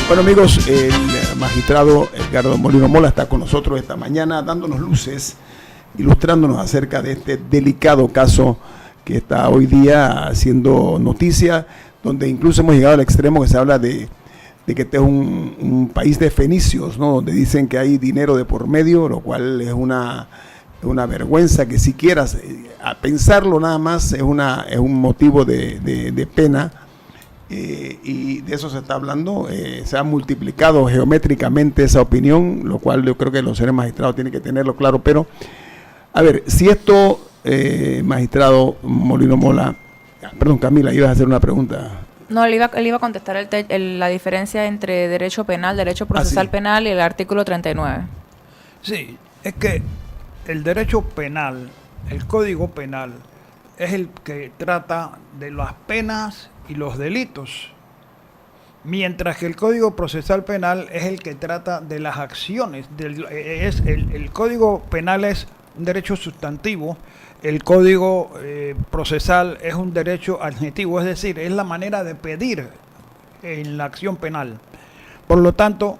Bueno, amigos, el magistrado Edgardo Molino Mola está con nosotros esta mañana dándonos luces, ilustrándonos acerca de este delicado caso que está hoy día haciendo noticia, donde incluso hemos llegado al extremo que se habla de que este es un país de fenicios, ¿no? Donde dicen que hay dinero de por medio, lo cual es una vergüenza que siquiera a pensarlo nada más es un motivo de pena. Y de eso se está hablando. Se ha multiplicado geométricamente esa opinión, lo cual yo creo que los señores magistrados tienen que tenerlo claro. Pero, a ver, si esto, magistrado Molino Mola, perdón, Camila, ibas a hacer una pregunta. No, él iba a contestar la diferencia entre derecho penal, derecho procesal penal y el artículo 39. Sí, es que el derecho penal, el Código Penal, es el que trata de las penas y los delitos, mientras que el Código Procesal Penal es el que trata de las acciones. El Código Penal es un derecho sustantivo, el Código Procesal es un derecho adjetivo, es decir, es la manera de pedir en la acción penal. Por lo tanto,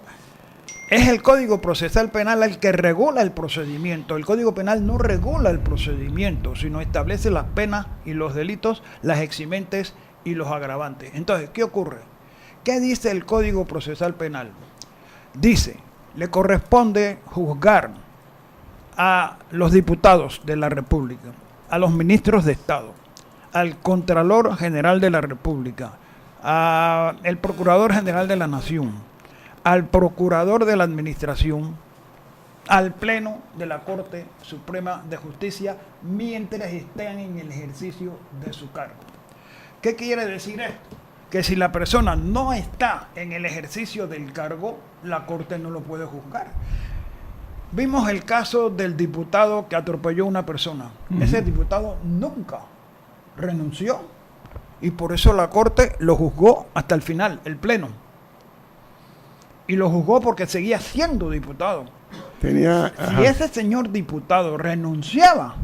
es el Código Procesal Penal el que regula el procedimiento. El Código Penal no regula el procedimiento, sino establece las penas y los delitos, las eximentes y los agravantes. Entonces, ¿qué ocurre? ¿Qué dice el Código Procesal Penal? Dice, le corresponde juzgar a los diputados de la República, a los ministros de Estado, al Contralor General de la República, al Procurador General de la Nación, al Procurador de la Administración, al Pleno de la Corte Suprema de Justicia, mientras estén en el ejercicio de su cargo. ¿Qué quiere decir esto? Que si la persona no está en el ejercicio del cargo, la Corte no lo puede juzgar. Vimos el caso del diputado que atropelló a una persona. Ese diputado nunca renunció y por eso la Corte lo juzgó hasta el final, el Pleno. Y lo juzgó porque seguía siendo diputado. Si ese señor diputado renunciaba,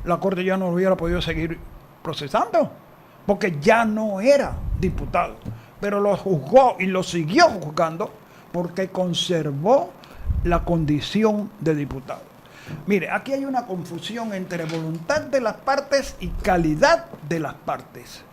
la Corte ya no lo hubiera podido seguir procesando, porque ya no era diputado. Pero lo juzgó y lo siguió juzgando porque conservó la condición de diputado. Mire, aquí hay una confusión entre voluntad de las partes y calidad de las partes.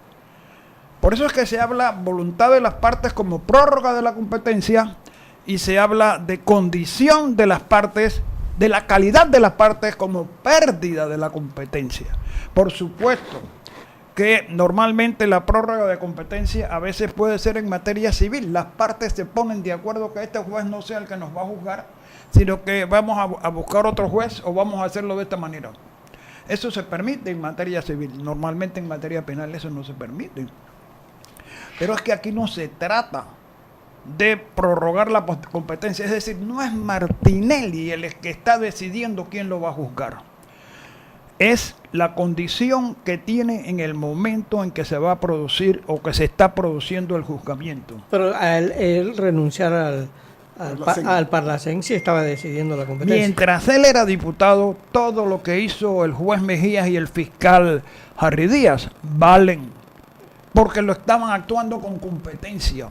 Por eso es que se habla voluntad de las partes como prórroga de la competencia y se habla de condición de las partes, de la calidad de las partes como pérdida de la competencia. Por supuesto que normalmente la prórroga de competencia a veces puede ser en materia civil. Las partes se ponen de acuerdo que este juez no sea el que nos va a juzgar, sino que vamos a buscar otro juez o vamos a hacerlo de esta manera. Eso se permite en materia civil. Normalmente en materia penal eso no se permite. Pero es que aquí no se trata de prorrogar la competencia. Es decir, no es Martinelli el que está decidiendo quién lo va a juzgar. Es la condición que tiene en el momento en que se va a producir o que se está produciendo el juzgamiento. Pero él renunciar al Parlacén sí estaba decidiendo la competencia. Mientras él era diputado, todo lo que hizo el juez Mejías y el fiscal Harry Díaz valen, porque lo estaban actuando con competencia.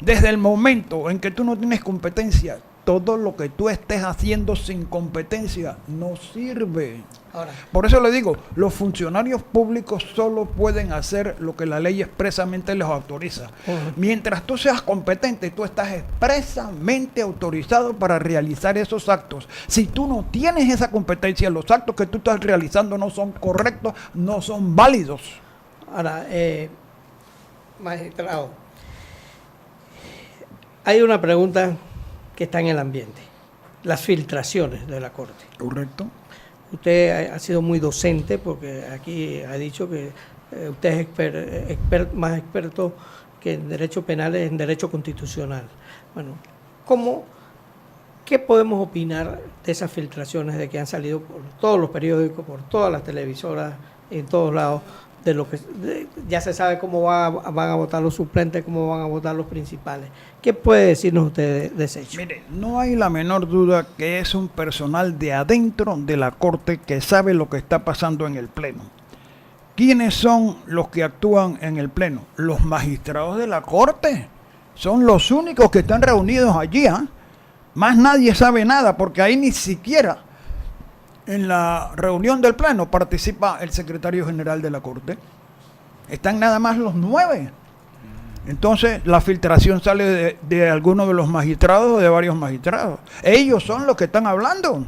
Desde el momento en que tú no tienes competencia, todo lo que tú estés haciendo sin competencia no sirve. Ahora, por eso le digo, los funcionarios públicos solo pueden hacer lo que la ley expresamente les autoriza. Mientras tú seas competente, tú estás expresamente autorizado para realizar esos actos. Si tú no tienes esa competencia, los actos que tú estás realizando no son correctos, no son válidos. Ahora, magistrado, hay una pregunta que está en el ambiente: las filtraciones de la Corte. Correcto. Usted ha sido muy docente, porque aquí ha dicho que usted es más experto que en derecho penal, en derecho constitucional. Bueno, ¿qué podemos opinar de esas filtraciones de que han salido por todos los periódicos, por todas las televisoras, en todos lados, de lo que ya se sabe cómo van a votar los suplentes, cómo van a votar los principales? ¿Qué puede decirnos usted de ese hecho? Mire, no hay la menor duda que es un personal de adentro de la Corte que sabe lo que está pasando en el Pleno. ¿Quiénes son los que actúan en el Pleno? Los magistrados de la Corte. Son los únicos que están reunidos allí, ¿ah? Más nadie sabe nada, porque ahí ni siquiera en la reunión del Pleno participa el secretario general de la Corte. Están nada más los 9. Entonces la filtración sale de algunos de los magistrados o de varios magistrados. Ellos son los que están hablando.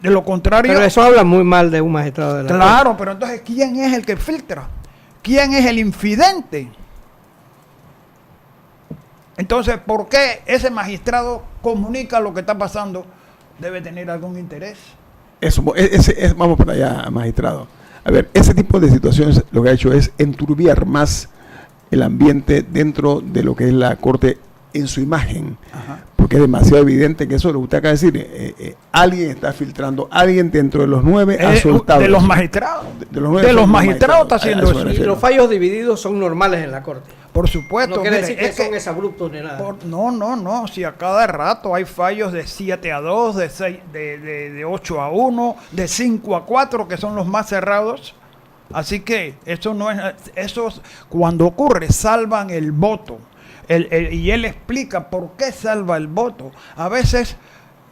De lo contrario... Pero eso habla muy mal de un magistrado de la Corte. Claro, pero entonces ¿quién es el que filtra? ¿Quién es el infidente? Entonces, ¿por qué ese magistrado comunica lo que está pasando? Debe tener algún interés. Vamos para allá, magistrado. A ver, ese tipo de situaciones lo que ha hecho es enturbiar más el ambiente dentro de lo que es la Corte en su imagen. Ajá. Porque es demasiado evidente que eso es lo que usted acaba de decir. Alguien está filtrando, alguien dentro de los 9 ha soltado. De los magistrados. De los 9 de los magistrados está haciendo eso. Y los fallos divididos son normales en la Corte. Por supuesto. No quiere mire, decir que son exabruptos ni nada. No. Si a cada rato hay fallos de 7-2, de 8-1, de 5-4, que son los más cerrados. Así que eso no es. Esos, cuando ocurre, salvan el voto. Y él explica por qué salva el voto. A veces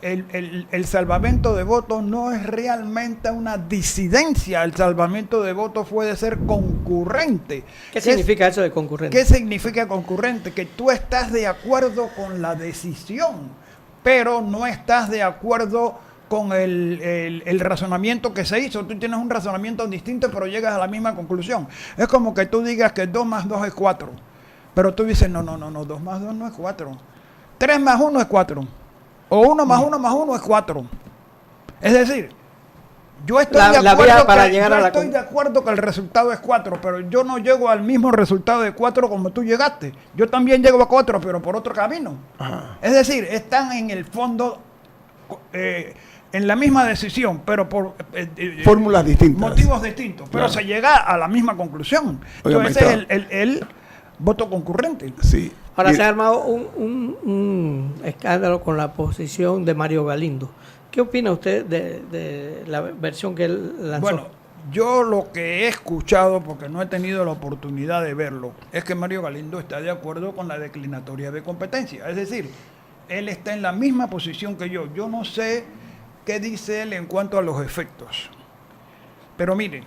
el salvamento de votos no es realmente una disidencia. El salvamento de votos puede ser concurrente. ¿Qué significa eso de concurrente? ¿Qué significa concurrente? Que tú estás de acuerdo con la decisión, pero no estás de acuerdo con el razonamiento que se hizo. Tú tienes un razonamiento distinto, pero llegas a la misma conclusión. Es como que tú digas que 2 más 2 es 4. Pero tú dices, no, 2 más 2 no es 4. 3 más 1 es 4. O 1 más 1 más 1 es 4. Es decir, yo estoy de acuerdo que el resultado es 4, pero yo no llego al mismo resultado de 4 como tú llegaste. Yo también llego a 4, pero por otro camino. Ajá. Es decir, están en el fondo en la misma decisión, pero por fórmulas distintas. Motivos distintos, pero se llega a la misma conclusión. Entonces ese es el voto concurrente. Sí. Ahora se ha armado un escándalo con la posición de Mario Galindo. ¿Qué opina usted de la versión que él lanzó? Bueno, yo lo que he escuchado, porque no he tenido la oportunidad de verlo, es que Mario Galindo está de acuerdo con la declinatoria de competencia. Es decir, él está en la misma posición que yo. Yo no sé qué dice él en cuanto a los efectos. Pero miren,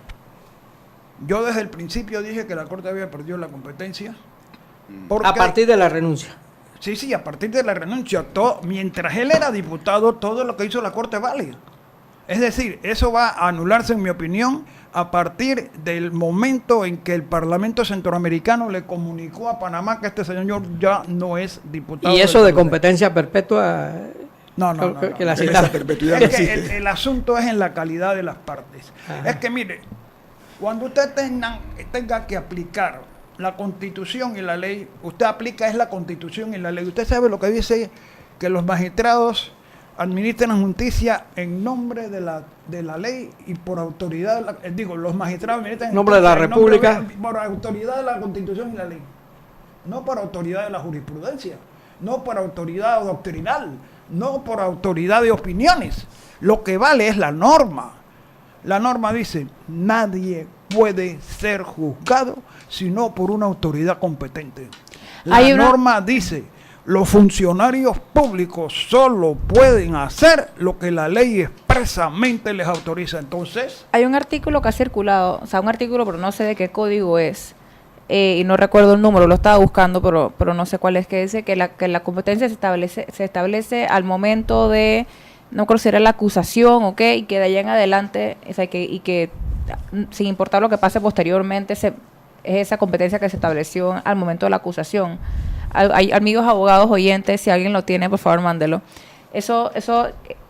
yo desde el principio dije que la Corte había perdido la competencia. A partir de la renuncia. Sí, a partir de la renuncia. Mientras él era diputado, todo lo que hizo la Corte vale. Es decir, eso va a anularse, en mi opinión, a partir del momento en que el Parlamento Centroamericano le comunicó a Panamá que este señor ya no es diputado. ¿Y eso de competencia perpetua? No. Que la cita. El asunto es en la calidad de las partes. Ajá. Es que mire, cuando usted tenga que aplicar la Constitución y la ley, usted aplica es la Constitución y la ley. Usted sabe lo que dice, que los magistrados administran justicia en nombre de la ley y por autoridad, los magistrados administran en nombre de la República, por autoridad de la Constitución y la ley, no por autoridad de la jurisprudencia, no por autoridad doctrinal, no por autoridad de opiniones. Lo que vale es la norma. La norma dice, nadie puede ser juzgado sino por una autoridad competente. La norma dice, los funcionarios públicos solo pueden hacer lo que la ley expresamente les autoriza. Entonces, hay un artículo que ha circulado, o sea, un artículo, pero no sé de qué código es, y no recuerdo el número, lo estaba buscando, pero no sé cuál es, que dice que la competencia se establece al momento de, no creo si era la acusación, ¿ok? Y que de allá en adelante, o sea, que sin importar lo que pase posteriormente, es esa competencia que se estableció al momento de la acusación. Hay amigos abogados oyentes, si alguien lo tiene, por favor, mándelo. Eso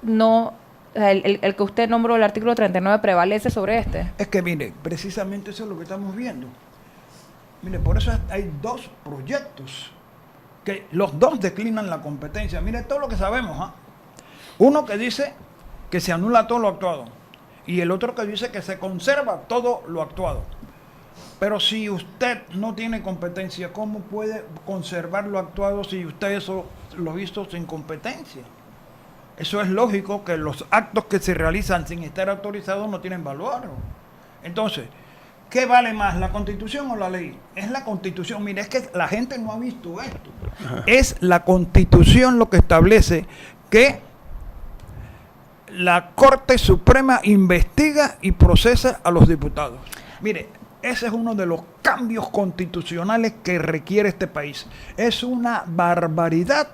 no, o sea, el que usted nombró, el artículo 39, prevalece sobre este. Es que mire, precisamente eso es lo que estamos viendo. Mire, por eso hay 2 proyectos, que los 2 declinan la competencia. Mire todo lo que sabemos, ¿ah? Uno que dice que se anula todo lo actuado, y el otro que dice que se conserva todo lo actuado. Pero si usted no tiene competencia, ¿cómo puede conservar lo actuado si usted eso lo hizo sin competencia? Eso es lógico, que los actos que se realizan sin estar autorizados no tienen valor. Entonces, ¿qué vale más, la Constitución o la ley? Es la Constitución. Mire, es que la gente no ha visto esto. Ajá. Es la Constitución lo que establece que la Corte Suprema investiga y procesa a los diputados. Mire, ese es uno de los cambios constitucionales que requiere este país. Es una barbaridad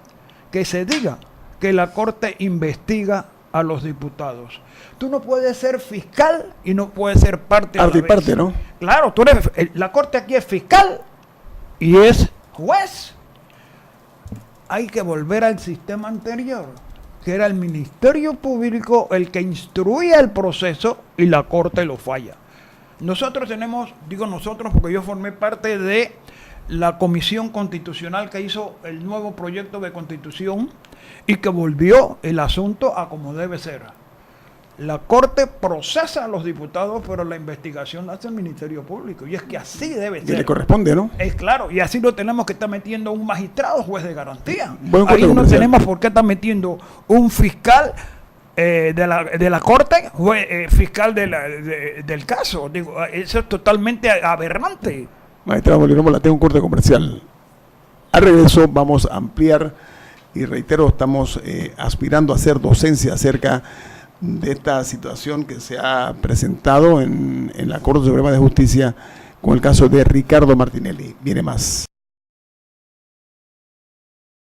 que se diga que la Corte investiga a los diputados. Tú no puedes ser fiscal y no puedes ser parte a la Parte y vez. parte, ¿no? Claro, tú eres, la Corte aquí es fiscal y es juez. Hay que volver al sistema anterior, que era el Ministerio Público el que instruía el proceso y la Corte lo falla. Nosotros tenemos, digo nosotros porque yo formé parte de la comisión constitucional que hizo el nuevo proyecto de constitución y que volvió el asunto a como debe ser. La Corte procesa a los diputados, pero la investigación la hace el Ministerio Público. Y es que así debe Y ser. le corresponde, ¿no? Es claro, y así lo tenemos que estar metiendo un magistrado juez de garantía. Buen corte Ahí no comercial. tenemos por qué estar metiendo un fiscal de la Corte, fiscal del caso. Digo, eso es totalmente aberrante. Magistrado Molino Mola, tengo un corte comercial. Al regreso vamos a ampliar y reitero, estamos aspirando a hacer docencia acerca de esta situación que se ha presentado en la Corte Suprema de Justicia con el caso de Ricardo Martinelli. Viene más.